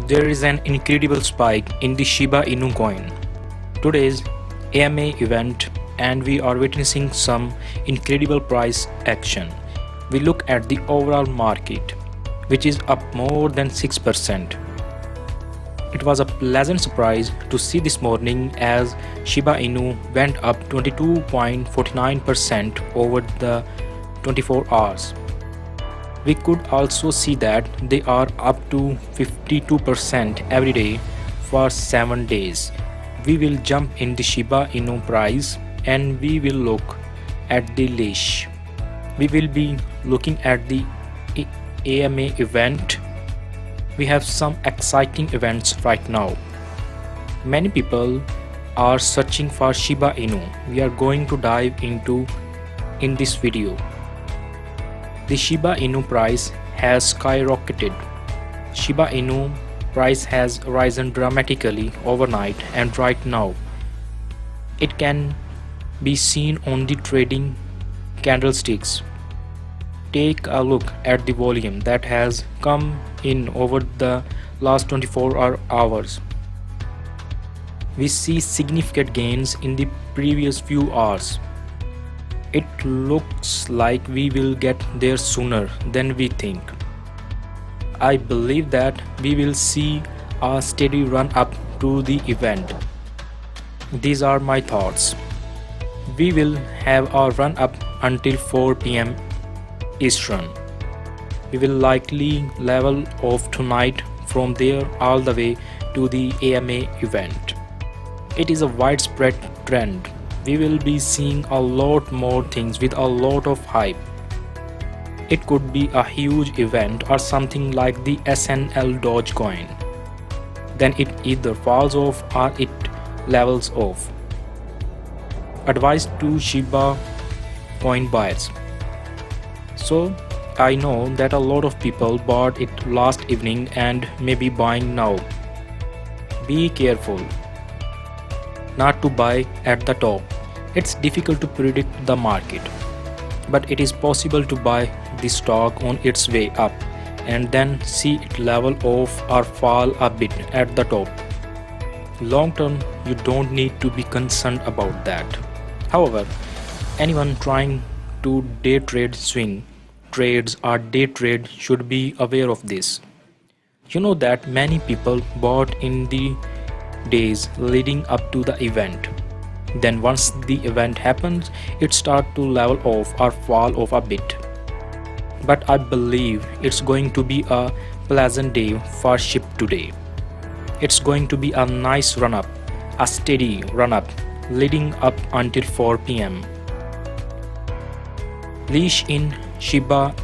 There is an incredible spike in the Shiba Inu coin. Today's AMA event, and we are witnessing some incredible price action. We look at the overall market, which is up more than 6%. It was a pleasant surprise to see this morning as Shiba Inu went up 22.49% over the 24 hours. We could also see that they are up to 52% every day for 7 days. We will jump in the Shiba Inu price and we will look at the leash. We will be looking at the AMA event. We have some exciting events right now. Many people are searching for Shiba Inu. We are going to dive into in this video. The Shiba Inu price has skyrocketed. Shiba Inu price has risen dramatically overnight, and right now it can be seen on the trading candlesticks. Take a look at the volume that has come in over the last 24 hours. We see significant gains in the previous few hours. It looks like we will get there sooner than we think. I believe that we will see a steady run up to the event. These are my thoughts. We will have a run up until 4 pm Eastern. We will likely level off tonight from there all the way to the AMA event. It is a widespread trend. We will be seeing a lot more things with a lot of hype. It could be a huge event or something like the SNL Dogecoin. Then it either falls off or it levels off. Advice to Shiba coin buyers. So I know that a lot of people bought it last evening and may be buying now. Be careful not to buy at the top. It's difficult to predict the market, but it is possible to buy the stock on its way up and then see it level off or fall a bit at the top. Long term, you don't need to be concerned about that. However, anyone trying to day trade swing trades or day trade should be aware of this. You know that many people bought in the days leading up to the event. Then once the event happens, it starts to level off or fall off a bit. But I believe it's going to be a pleasant day for SHIB today. It's going to be a nice run up, a steady run up leading up until 4 pm. Leash in Shiba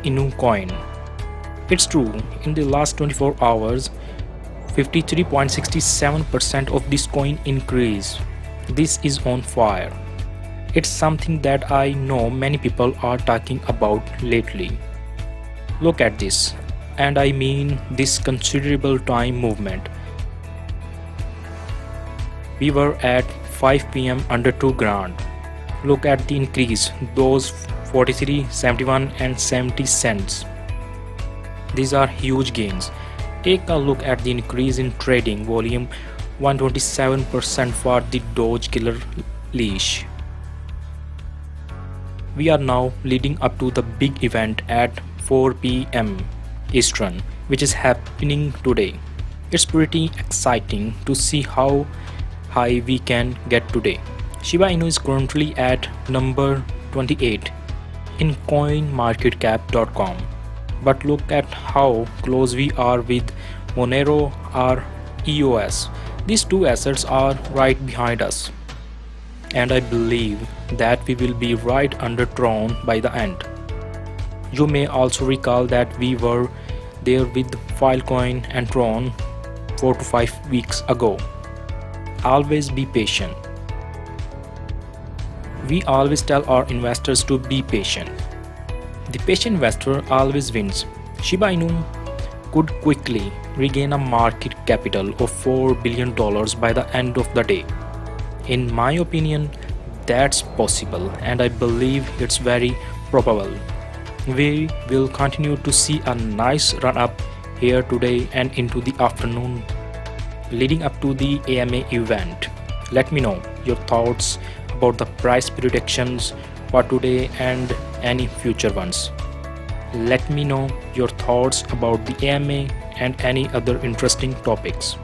Inu coin. It's true, in the last 24 hours, 53.67% of this coin increased. This is on fire. It's something that I know many people are talking about lately. Look at this, and I mean this considerable time movement. We were at 5 pm under 2 grand. Look at the increase, those 43, 71 and 70 cents. These are huge gains. Take a look at the increase in trading volume, 127% for the Doge Killer leash. We are now leading up to the big event at 4 pm Eastern, which is happening today. It's pretty exciting to see how high we can get today. Shiba Inu is currently at number 28 in coinmarketcap.com. But look at how close we are with Monero or EOS. These two assets are right behind us. And I believe that we will be right under Tron by the end. You may also recall that we were there with Filecoin and Tron 4 to 5 weeks ago. Always be patient. We always tell our investors to be patient. The patient investor always wins. Shiba Inu could quickly regain a market capital of $4 billion by the end of the day. In my opinion, that's possible, and I believe it's very probable. We will continue to see a nice run up here today and into the afternoon leading up to the AMA event. Let me know your thoughts about the price predictions for today and any future ones. Let me know your thoughts about the AMA and any other interesting topics.